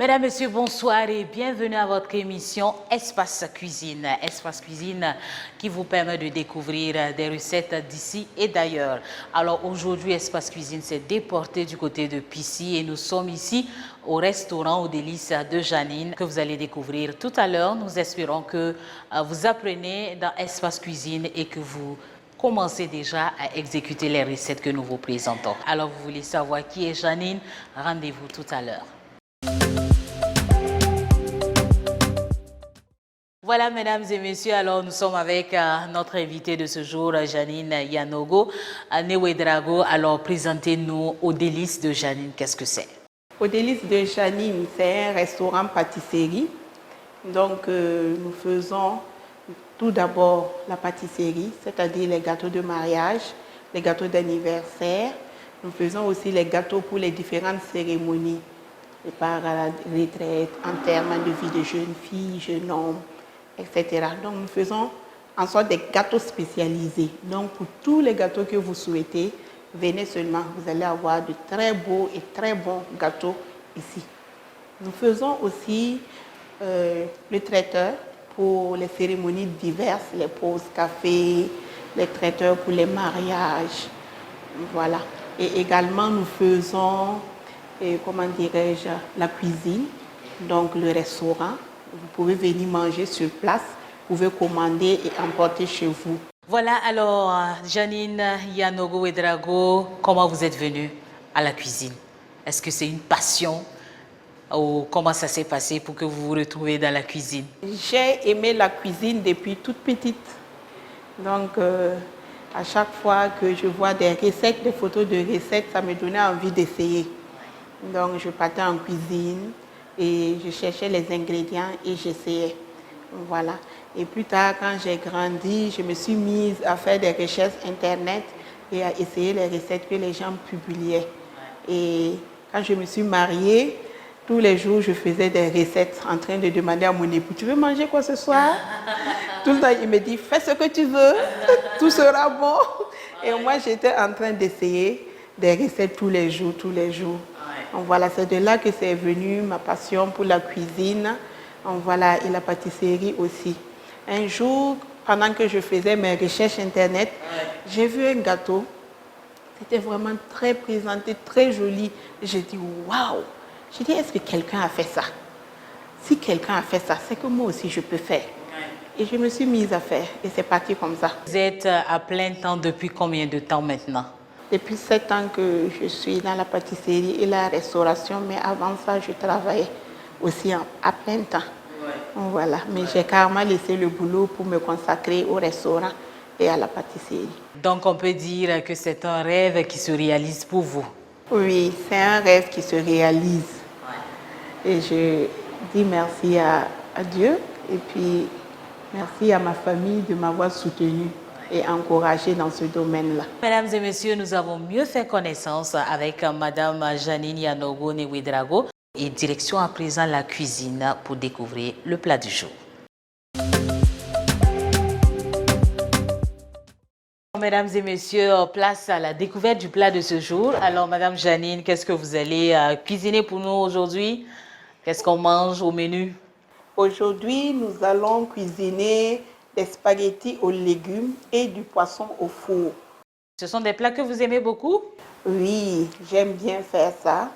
Mesdames, Messieurs, bonsoir et bienvenue à votre émission Espace Cuisine. Espace Cuisine qui vous permet de découvrir des recettes d'ici et d'ailleurs. Alors aujourd'hui, Espace Cuisine s'est déporté du côté de Pissy et nous sommes ici au restaurant aux délices de Janine que vous allez découvrir tout à l'heure. Nous espérons que vous apprenez dans Espace Cuisine et que vous commencez déjà à exécuter les recettes que nous vous présentons. Alors vous voulez savoir qui est Janine? Rendez-vous tout à l'heure. Voilà, mesdames et messieurs, alors nous sommes avec notre invitée de ce jour, Janine Yanogo, Newedrago. Alors, présentez-nous aux délices de Janine, qu'est-ce que c'est? Aux délices de Janine, c'est un restaurant pâtisserie. Donc, nous faisons tout d'abord la pâtisserie, c'est-à-dire les gâteaux de mariage, les gâteaux d'anniversaire. Nous faisons aussi les gâteaux pour les différentes cérémonies, départ à la retraite, enterrement de vie de jeunes filles, jeunes hommes, etc. Donc, nous faisons en sorte des gâteaux spécialisés. Donc, pour tous les gâteaux que vous souhaitez, venez seulement. Vous allez avoir de très beaux et très bons gâteaux ici. Nous faisons aussi le traiteur pour les cérémonies diverses, les pauses café, les traiteurs pour les mariages. Voilà. Et également, nous faisons, comment dirais-je, la cuisine, donc le restaurant. Vous pouvez venir manger sur place, vous pouvez commander et emporter chez vous. Voilà, alors, Janine Yanogo Wedrago, comment vous êtes venue à la cuisine? Est-ce que c'est une passion ou comment ça s'est passé pour que vous vous retrouviez dans la cuisine? J'ai aimé la cuisine depuis toute petite. Donc, à chaque fois que je vois des recettes, des photos de recettes, ça me donnait envie d'essayer. Donc, je partais en cuisine et je cherchais les ingrédients et j'essayais. Voilà. Et plus tard, quand j'ai grandi, je me suis mise à faire des recherches Internet et à essayer les recettes que les gens publiaient. Et quand je me suis mariée, tous les jours, je faisais des recettes en train de demander à mon époux, tu veux manger quoi ce soir? Tout le temps, il me dit, fais ce que tu veux, tout sera bon. Et moi, j'étais en train d'essayer des recettes tous les jours, tous les jours. Donc voilà, c'est de là que c'est venu ma passion pour la cuisine. Donc voilà, et la pâtisserie aussi. Un jour, pendant que je faisais mes recherches Internet, j'ai vu un gâteau. C'était vraiment très présenté, très joli. J'ai dit, waouh! J'ai dit, est-ce que quelqu'un a fait ça? Si quelqu'un a fait ça, c'est que moi aussi je peux faire. Et je me suis mise à faire et c'est parti comme ça. Vous êtes à plein temps depuis combien de temps maintenant? Depuis 7 ans que je suis dans la pâtisserie et la restauration, mais avant ça, je travaillais aussi à plein temps. Voilà, mais j'ai carrément laissé le boulot pour me consacrer au restaurant et à la pâtisserie. Donc on peut dire que c'est un rêve qui se réalise pour vous? Oui, c'est un rêve qui se réalise. Et je dis merci à Dieu et puis merci à ma famille de m'avoir soutenue et encouragée dans ce domaine-là. Mesdames et messieurs, nous avons mieux fait connaissance avec Madame Janine Yanogo Newedrago et direction à présent la cuisine pour découvrir le plat du jour. Mesdames et messieurs, place à la découverte du plat de ce jour. Alors, Madame Janine, qu'est-ce que vous allez cuisiner pour nous aujourd'hui? Qu'est-ce qu'on mange au menu? Aujourd'hui, nous allons cuisiner des spaghettis aux légumes et du poisson au four. Ce sont des plats que vous aimez beaucoup? Oui, j'aime bien faire ça.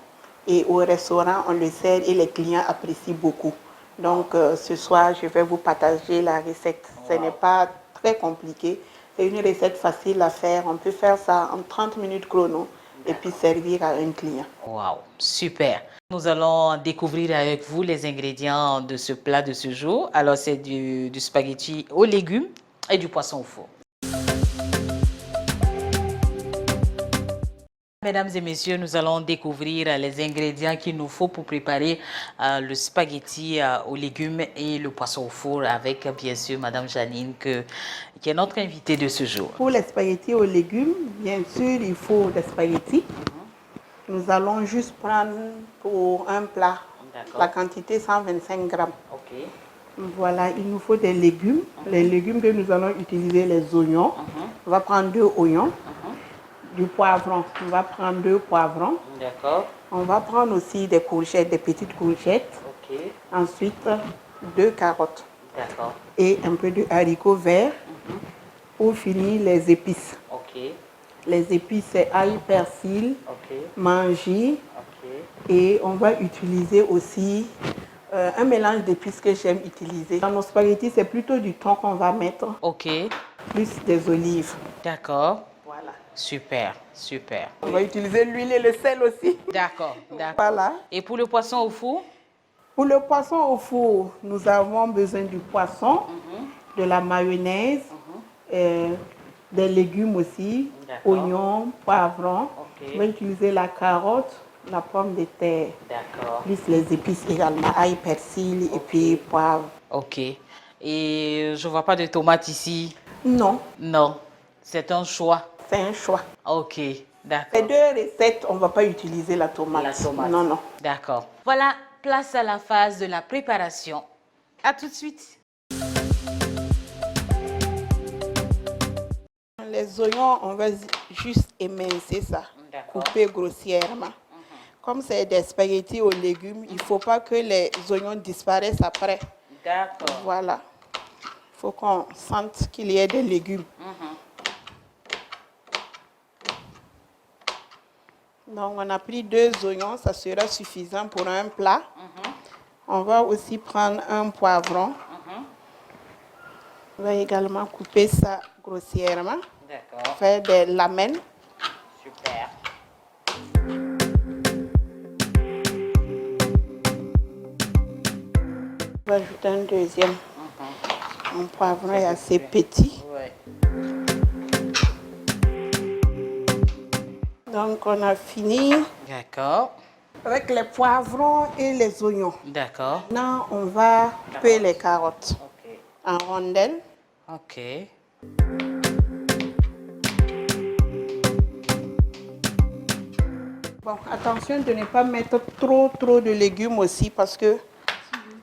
Et au restaurant, on le sert et les clients apprécient beaucoup. Donc, ce soir, je vais vous partager la recette. Ce n'est pas très compliqué. C'est une recette facile à faire. On peut faire ça en 30 minutes chrono et puis servir à un client. Waouh, super. Nous allons découvrir avec vous les ingrédients de ce plat de ce jour. Alors, c'est du spaghetti aux légumes et du poisson au four. Mesdames et messieurs, nous allons découvrir les ingrédients qu'il nous faut pour préparer le spaghetti aux légumes et le poisson au four avec bien sûr Madame Janine qui est notre invitée de ce jour. Pour les spaghettis aux légumes, bien sûr, il faut des spaghettis. Nous allons juste prendre pour un plat la quantité 125 grammes. Ok. Voilà, il nous faut des légumes. Les légumes que nous allons utiliser, les oignons. On va prendre 2 oignons. du poivron. On va prendre 2 poivrons. D'accord. On va prendre aussi des courgettes, des petites courgettes. Ok. Ensuite, 2 carottes D'accord. et un peu de haricots verts. Pour finir, les épices. Ok. Les épices, c'est ail, persil, Ok. mangi. Ok. Et on va utiliser aussi un mélange d'épices que j'aime utiliser. Dans nos spaghettis, c'est plutôt du thon qu'on va mettre, Ok. plus des olives. D'accord. Voilà. Super, super. On va utiliser l'huile et le sel aussi. D'accord, d'accord. Voilà. Et pour le poisson au four? Pour le poisson au four, nous avons besoin du poisson, de la mayonnaise, des légumes aussi, D'accord. oignons, poivrons. Ok. On va utiliser la carotte, la pomme de terre, D'accord. plus les épices également, ail, persil et puis poivre. Ok. Et je vois pas de tomates ici. Non, Non, c'est un choix. c'est un choix. Ok, Ces d'accord. 2 recettes, on ne va pas utiliser la tomate. La tomate. Non, non. D'accord. Voilà, place à la phase de la préparation. À tout de suite. Les oignons, on va juste émincer ça, D'accord. couper grossièrement. Comme c'est des spaghettis aux légumes, il ne faut pas que les oignons disparaissent après. D'accord. Voilà. Il faut qu'on sente qu'il y ait des légumes. Donc, on a pris 2 oignons, ça sera suffisant pour un plat. On va aussi prendre un poivron. On va également couper ça grossièrement, D'accord. faire des lamelles. Super. On va ajouter un deuxième. Mon poivron est assez petit. Ouais. Donc, on a fini D'accord. avec les poivrons et les oignons. D'accord. Maintenant, on va couper les carottes Ok. en rondelles. Ok. Bon, attention de ne pas mettre trop de légumes aussi parce que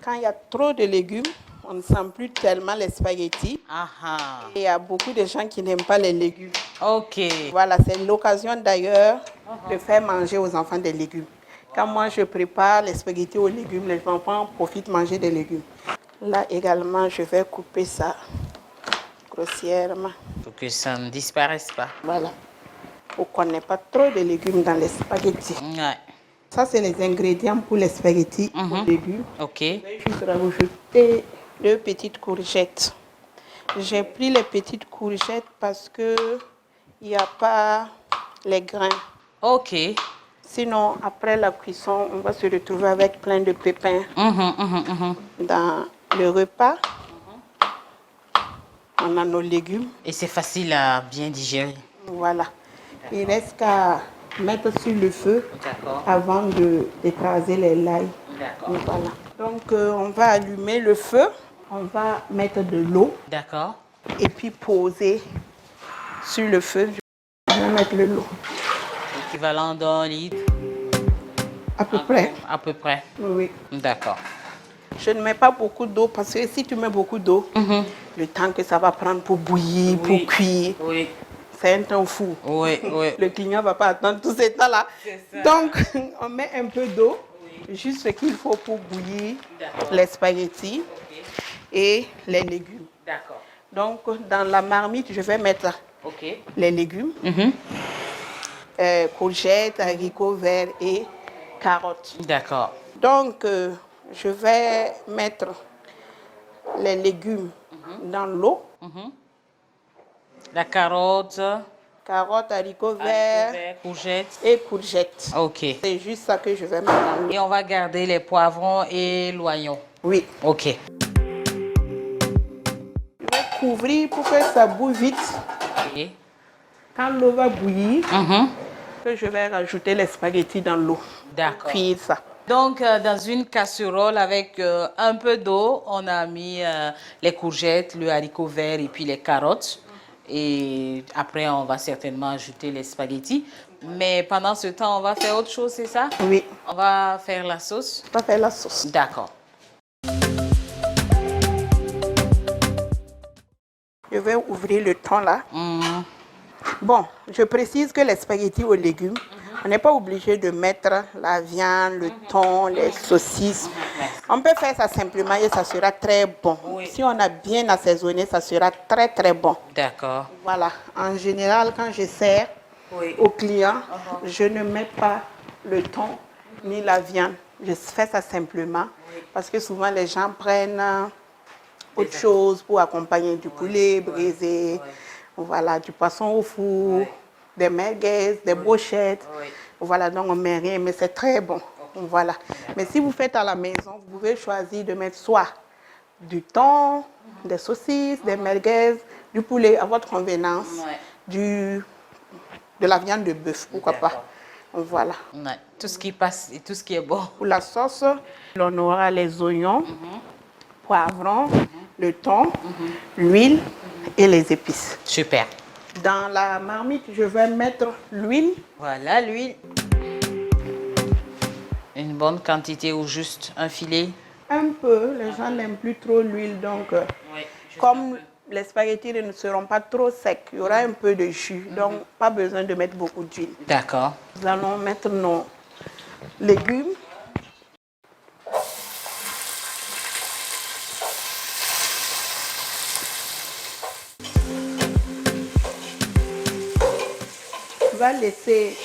quand il y a trop de légumes, on ne sent plus tellement les spaghettis. Aha. Et il y a beaucoup de gens qui n'aiment pas les légumes. Ok. Voilà, c'est l'occasion d'ailleurs de faire manger aux enfants des légumes. Quand moi je prépare les spaghettis aux légumes, les enfants profitent de manger des légumes. Là également, je vais couper ça grossièrement. Pour que ça ne disparaisse pas. Voilà. Pour qu'on n'ait pas trop de légumes dans les spaghettis. Ouais. Ça, c'est les ingrédients pour les spaghettis aux légumes. Ok. Je vais juste rajouter 2 petites courgettes. J'ai pris les petites courgettes parce que il n'y a pas les grains. Ok. Sinon, après la cuisson, on va se retrouver avec plein de pépins dans le repas. On a nos légumes. Et c'est facile à bien digérer. Voilà. Il reste qu'à mettre sur le feu D'accord. avant d'écraser les lailles. D'accord. Voilà. Donc, on va allumer le feu. On va mettre de l'eau D'accord. et puis poser sur le feu. Je vais mettre de l'eau. Équivalent d'un litre. À peu près. À peu près. Oui. D'accord. Je ne mets pas beaucoup d'eau parce que si tu mets beaucoup d'eau, le temps que ça va prendre pour bouillir, Oui. pour cuire, Oui. c'est un temps fou. Oui, oui. Le client ne va pas attendre tout ce temps-là. C'est ça. Donc, on met un peu d'eau, juste ce qu'il faut pour bouillir D'accord. les spaghettis et les légumes. D'accord. Donc, dans la marmite, je vais mettre Ok. les légumes, courgettes, haricots verts et carottes. D'accord. Donc, je vais mettre les légumes dans l'eau. La carotte, Carottes, haricots verts courgettes. et courgettes. Ok. C'est juste ça que je vais mettre dans l'eau. Et on va garder les poivrons et l'oignon. Oui. Ok. Je vais couvrir pour que ça bouille vite. Ok. Quand l'eau va bouillir, que je vais rajouter les spaghettis dans l'eau. D'accord. Cuire ça. Donc, dans une casserole avec un peu d'eau, on a mis les courgettes, le haricot vert et puis les carottes. Et après, on va certainement ajouter les spaghettis. Mais pendant ce temps, on va faire autre chose, c'est ça? Oui. On va faire la sauce? On va faire la sauce. D'accord. Je vais ouvrir le thon là. Bon, je précise que les spaghettis aux légumes, on n'est pas obligé de mettre la viande, le thon, les saucisses. On peut faire ça simplement et ça sera très bon. Oui. Si on a bien assaisonné, ça sera très très bon. D'accord. Voilà, en général, quand je sers Oui. aux clients, je ne mets pas le thon ni la viande. Je fais ça simplement parce que souvent les gens prennent autre chose pour accompagner du poulet braisé, voilà, du poisson au four, des merguez, des brochettes. Voilà, donc on ne met rien, mais c'est très bon. Voilà. Mais si vous faites à la maison, vous pouvez choisir de mettre soit du thon, des saucisses, des merguez, du poulet à votre convenance, de la viande de bœuf, pourquoi pas. Voilà. Ouais. Tout ce qui passe et tout ce qui est bon. Pour la sauce, on aura les oignons, poivrons, le thon, l'huile et les épices. Super. Dans la marmite, je vais mettre l'huile. Voilà l'huile. Une bonne quantité ou juste un filet? Un peu, les gens n'aiment plus trop l'huile, donc comme les spaghettis ne seront pas trop secs, il y aura un peu de jus, donc pas besoin de mettre beaucoup d'huile. D'accord. Nous allons mettre nos légumes. On va laisser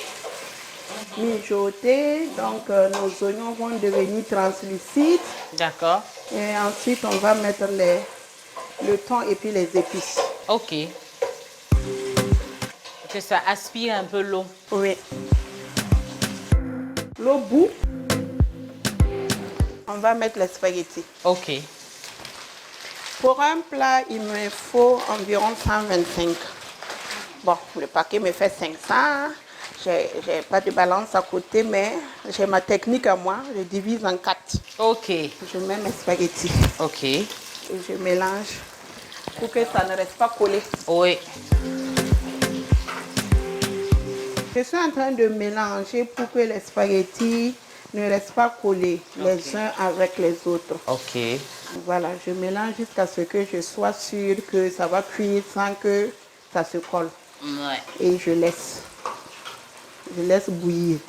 mijoter, donc nos oignons vont devenir translucides. D'accord. Et ensuite, on va mettre le thon et puis les épices. Ok. Que ça aspire un peu l'eau. Oui. L'eau bout. On va mettre les spaghettis. Ok. Pour un plat, il me faut environ 125. Bon, le paquet me fait 500. J'ai pas de balance à côté, mais j'ai ma technique à moi. Je divise en 4. Ok. Je mets mes spaghettis Ok. et je mélange pour que ça ne reste pas collé. Oui. Je suis en train de mélanger pour que les spaghettis ne restent pas collés les uns avec les autres. Ok. Voilà, je mélange jusqu'à ce que je sois sûre que ça va cuire sans que ça se colle. Ouais. Et je laisse bouillir.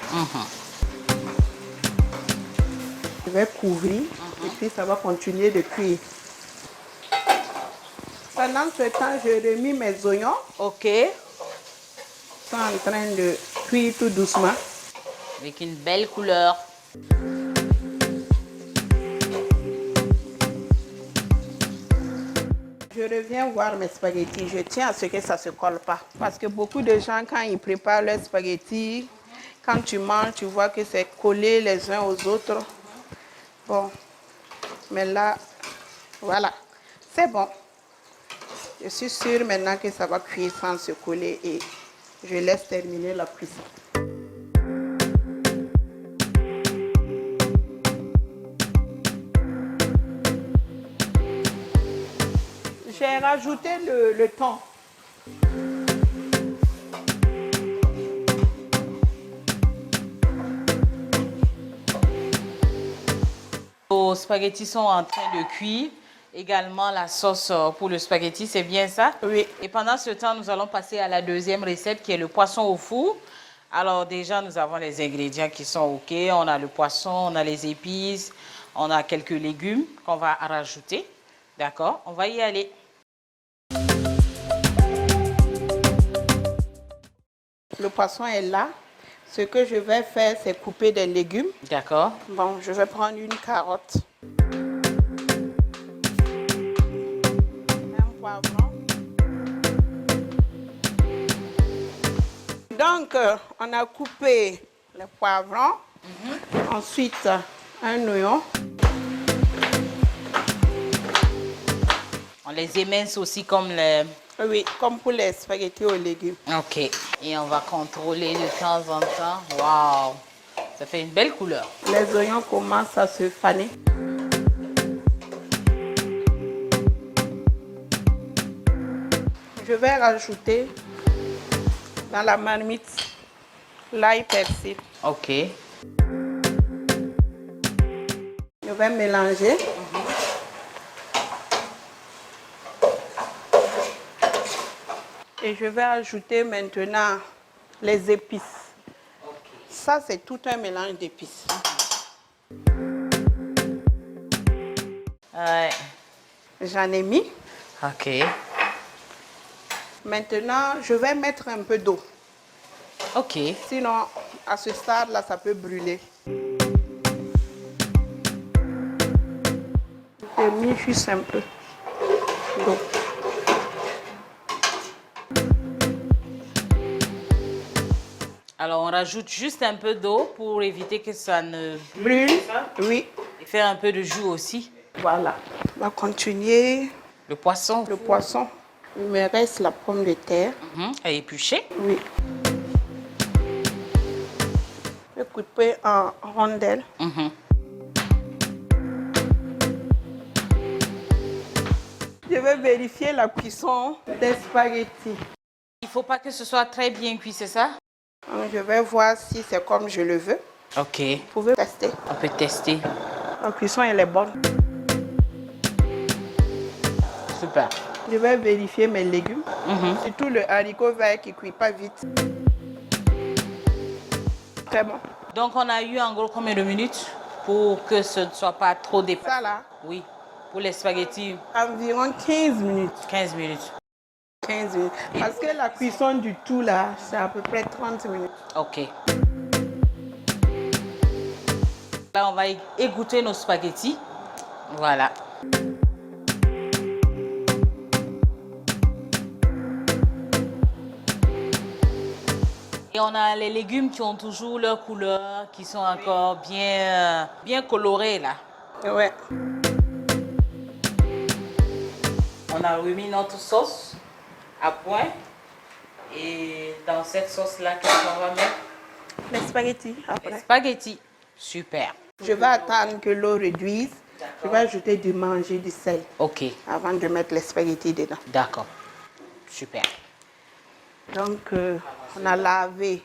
Je vais couvrir et puis ça va continuer de cuire. Pendant ce temps, je remis mes oignons. Ok. Ils sont en train de cuire tout doucement. Avec une belle couleur. Je reviens voir mes spaghettis. Je tiens à ce que ça ne se colle pas. Parce que beaucoup de gens, quand ils préparent leurs spaghettis, quand tu manges, tu vois que c'est collé les uns aux autres. Bon, mais là, voilà, c'est bon. Je suis sûre maintenant que ça va cuire sans se coller et je laisse terminer la cuisson. J'ai rajouté le thon. Nos spaghettis sont en train de cuire. Également la sauce pour le spaghetti, c'est bien ça? Oui. Et pendant ce temps, nous allons passer à la deuxième recette qui est le poisson au four. Alors déjà, nous avons les ingrédients qui sont OK. On a le poisson, on a les épices, on a quelques légumes qu'on va rajouter. D'accord? On va y aller. Le poisson est là. Ce que je vais faire, c'est couper des légumes. D'accord. Bon, je vais prendre une carotte. Un poivron. Donc, on a coupé les poivrons. Ensuite, un oignon. On les émince aussi comme les... Oui, comme pour les spaghettis aux légumes. OK. Et on va contrôler de temps en temps. Waouh! Ça fait une belle couleur. Les oignons commencent à se faner. Je vais rajouter dans la marmite l'ail persil. OK. Je vais mélanger. Et je vais ajouter maintenant les épices. Ça, c'est tout un mélange d'épices. Ouais. J'en ai mis. Ok. Maintenant, je vais mettre un peu d'eau. Ok. Sinon, à ce stade-là, ça peut brûler. J'ai mis juste un peu d'eau. Alors, on rajoute juste un peu d'eau pour éviter que ça ne Brûle? Oui. et faire un peu de jus aussi. Voilà. On va continuer Le poisson. le poisson. Il me reste la pomme de terre. À éplucher. Oui. Je vais couper en rondelles. Je vais vérifier la cuisson des spaghettis. Il ne faut pas que ce soit très bien cuit, c'est ça? Donc, je vais voir si c'est comme je le veux. Ok. Vous pouvez tester. On peut tester. La cuisson, elle est bonne. Super. Je vais vérifier mes légumes. Surtout le haricot vert qui ne cuit pas vite. Très bon. Donc, on a eu en gros combien de minutes pour que ce ne soit pas trop dépassé? Ça là, Oui. Pour les spaghettis, environ 15 minutes. 15 minutes. 15 minutes. Parce que la cuisson du tout là, c'est à peu près 30 minutes. Ok. Là, on va égoutter nos spaghettis. Voilà. Et on a les légumes qui ont toujours leur couleur, qui sont encore bien colorés là. Ouais. On a remis notre sauce à point. Et dans cette sauce-là, qu'est-ce qu'on va mettre? Les spaghettis Les après. spaghettis. Super. Je vais attendre que l'eau réduise. Je vais ajouter du manger, du sel, Ok. avant de mettre les spaghettis dedans. D'accord. Super. Donc, on a lavé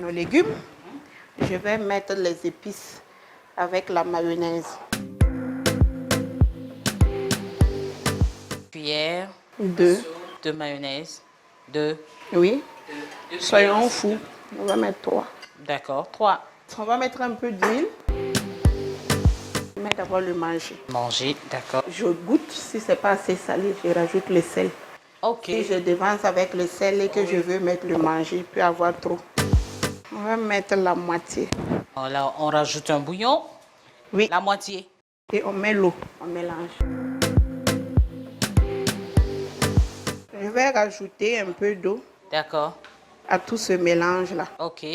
nos légumes. Je vais mettre les épices avec la mayonnaise. Cuillère Deux. de mayonnaise. 2. Oui. Soyons fous. On va mettre 3. D'accord. 3. On va mettre un peu d'huile. Je vais d'abord le manger. Manger. D'accord. Je goûte. Si c'est pas assez salé, je rajoute le sel. Ok. Si je devance avec le sel et que je veux mettre le manger, il peut y avoir trop. On va mettre la moitié. Là, on rajoute un bouillon. Oui. La moitié. Et on met l'eau. On mélange. Je vais rajouter un peu d'eau D'accord. à tout ce mélange-là. Ok.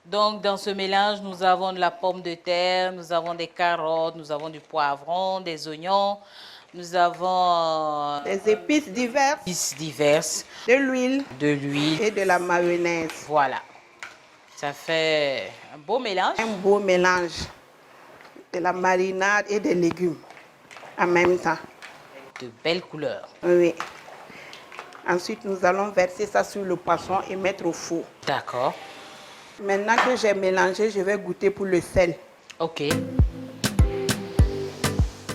Donc, dans ce mélange, nous avons de la pomme de terre, nous avons des carottes, nous avons du poivron, des oignons, nous avons Des épices diverses, épices diverses, de l'huile de l'huile. et de la mayonnaise. Voilà. Ça fait un beau mélange. Un beau mélange de la marinade et des légumes en même temps. De belles couleurs. Oui. Ensuite, nous allons verser ça sur le poisson et mettre au four. D'accord. Maintenant que j'ai mélangé, je vais goûter pour le sel. Ok.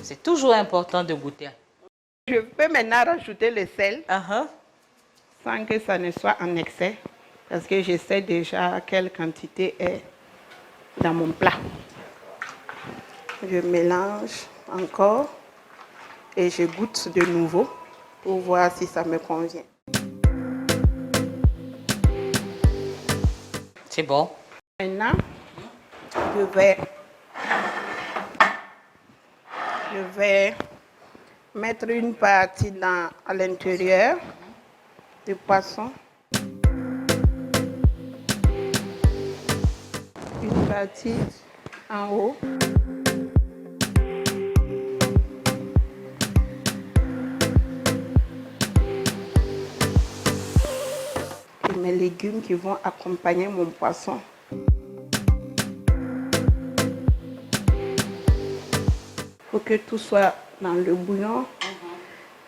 C'est toujours important de goûter. Je peux maintenant rajouter le sel Uh-huh. sans que ça ne soit en excès, parce que je sais déjà quelle quantité est dans mon plat. Je mélange encore et je goûte de nouveau pour voir si ça me convient. C'est bon. Maintenant, je vais mettre une partie à l'intérieur du poisson. Une partie en haut. Et mes légumes qui vont accompagner mon poisson. Il faut que tout soit dans le bouillon.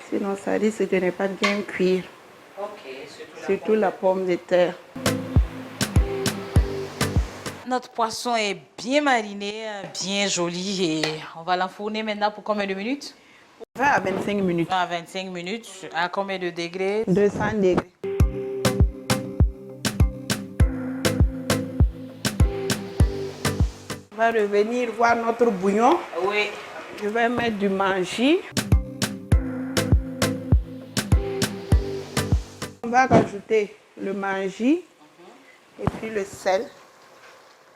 Sinon, ça risque de ne pas bien cuire. Ok. Surtout la pomme de terre. Notre poisson est bien mariné, bien joli et on va l'enfourner maintenant pour combien de minutes? 20 à 25 minutes. 20 à 25 minutes. À combien de degrés? 200 degrés. On va revenir voir notre bouillon. Oui. Je vais mettre du mangi. On va rajouter le mangi et puis le sel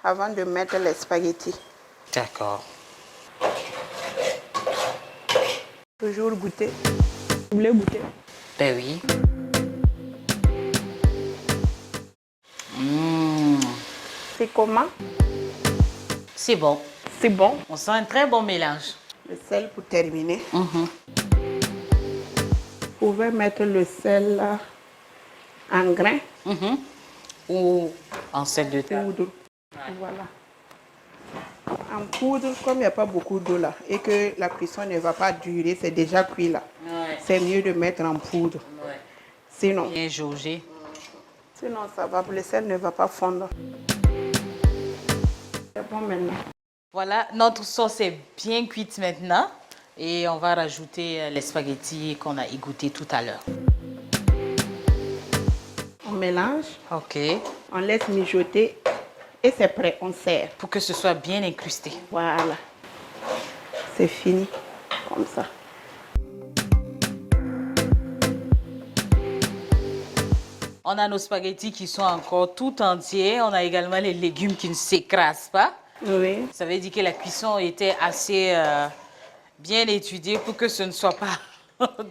avant de mettre les spaghettis. D'accord. Toujours goûter. Vous voulez goûter? Ben oui. C'est comment? C'est bon. C'est bon. On sent un très bon mélange. Le sel pour terminer. Vous pouvez mettre le sel là, en grain. Ou en sel de table. Poudre. Voilà. En poudre, comme il n'y a pas beaucoup d'eau là et que la cuisson ne va pas durer, c'est déjà cuit là. Ouais. C'est mieux de mettre en poudre. Ouais. Sinon, Bien jaugé. ça va, le sel ne va pas fondre. C'est bon maintenant. Voilà, notre sauce est bien cuite maintenant. Et on va rajouter les spaghettis qu'on a égouttés tout à l'heure. On mélange, Ok. on laisse mijoter et c'est prêt, on sert. Pour que ce soit bien incrusté. Voilà. C'est fini, comme ça. On a nos spaghettis qui sont encore tout entiers. On a également les légumes qui ne s'écrasent pas. Oui. Ça veut dire que la cuisson était assez bien étudiée pour que ce ne soit pas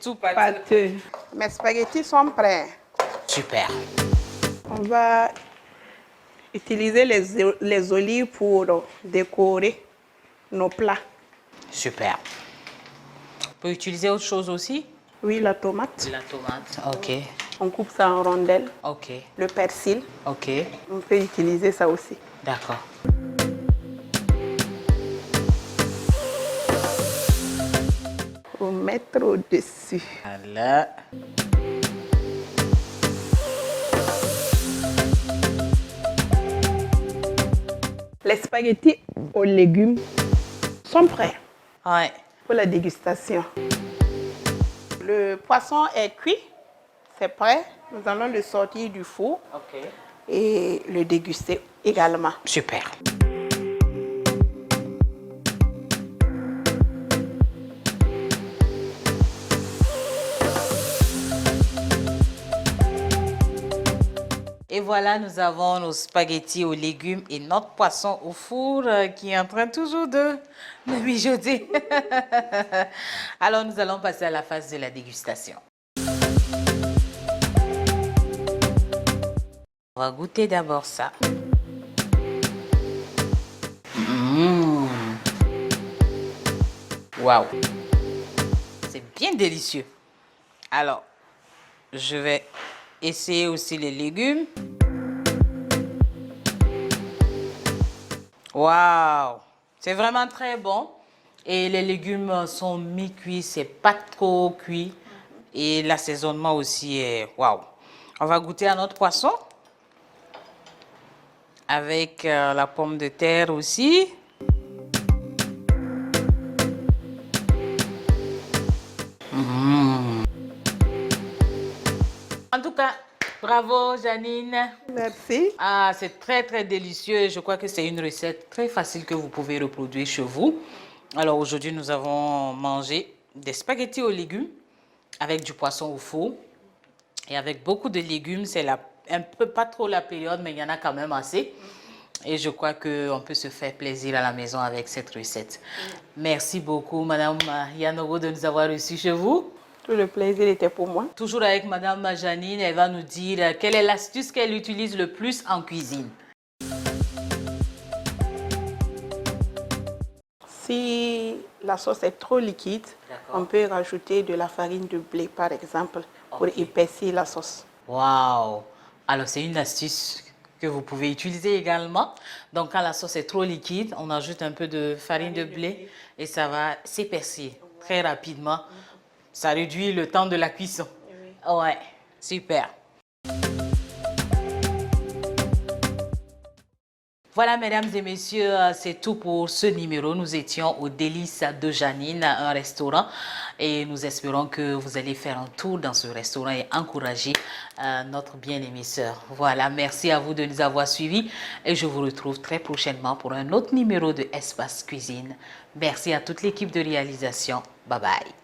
tout pâteux. Pâteux. Mes spaghettis sont prêts. Super. On va utiliser les olives pour décorer nos plats. Super. On peut utiliser autre chose aussi? Oui, la tomate. La tomate. Ok. On coupe ça en rondelles. Ok. Le persil. Ok. On peut utiliser ça aussi. D'accord. Pour mettre au-dessus. Voilà. Les spaghettis aux légumes sont prêts Ouais. pour la dégustation. Le poisson est cuit, c'est prêt. Nous allons le sortir du four Ok. et le déguster également. Super. Et voilà, nous avons nos spaghettis aux légumes et notre poisson au four qui est en train toujours de mijoter. Alors, nous allons passer à la phase de la dégustation. On va goûter d'abord ça. Waouh! C'est bien délicieux. Alors, je vais essayer aussi les légumes. Waouh! C'est vraiment très bon. Et les légumes sont mi-cuits, c'est pas trop cuit. Et l'assaisonnement aussi est waouh! On va goûter à notre poisson. Avec la pomme de terre aussi. En tout cas, bravo Janine. Merci. Ah, c'est très très délicieux. Je crois que c'est une recette très facile que vous pouvez reproduire chez vous. Alors aujourd'hui, nous avons mangé des spaghettis aux légumes avec du poisson au four et avec beaucoup de légumes. C'est un peu pas trop la période, mais il y en a quand même assez. Et je crois qu'on peut se faire plaisir à la maison avec cette recette. Merci beaucoup, Madame Yanogo, de nous avoir reçus chez vous. Tout le plaisir était pour moi. Toujours avec Madame Janine, elle va nous dire quelle est l'astuce qu'elle utilise le plus en cuisine. Si la sauce est trop liquide, on peut rajouter de la farine de blé, par exemple, pour épaissir la sauce. Waouh! Alors, c'est une astuce que vous pouvez utiliser également. Donc, quand la sauce est trop liquide, on ajoute un peu de farine de blé et ça va s'épaissir très rapidement. Ça réduit le temps de la cuisson. Oui. Ouais, super. Voilà, mesdames et messieurs, c'est tout pour ce numéro. Nous étions au Délices de Janine, un restaurant, et nous espérons que vous allez faire un tour dans ce restaurant et encourager notre bien-aimée sœur. Voilà, merci à vous de nous avoir suivis et je vous retrouve très prochainement pour un autre numéro de Espace Cuisine. Merci à toute l'équipe de réalisation. Bye bye.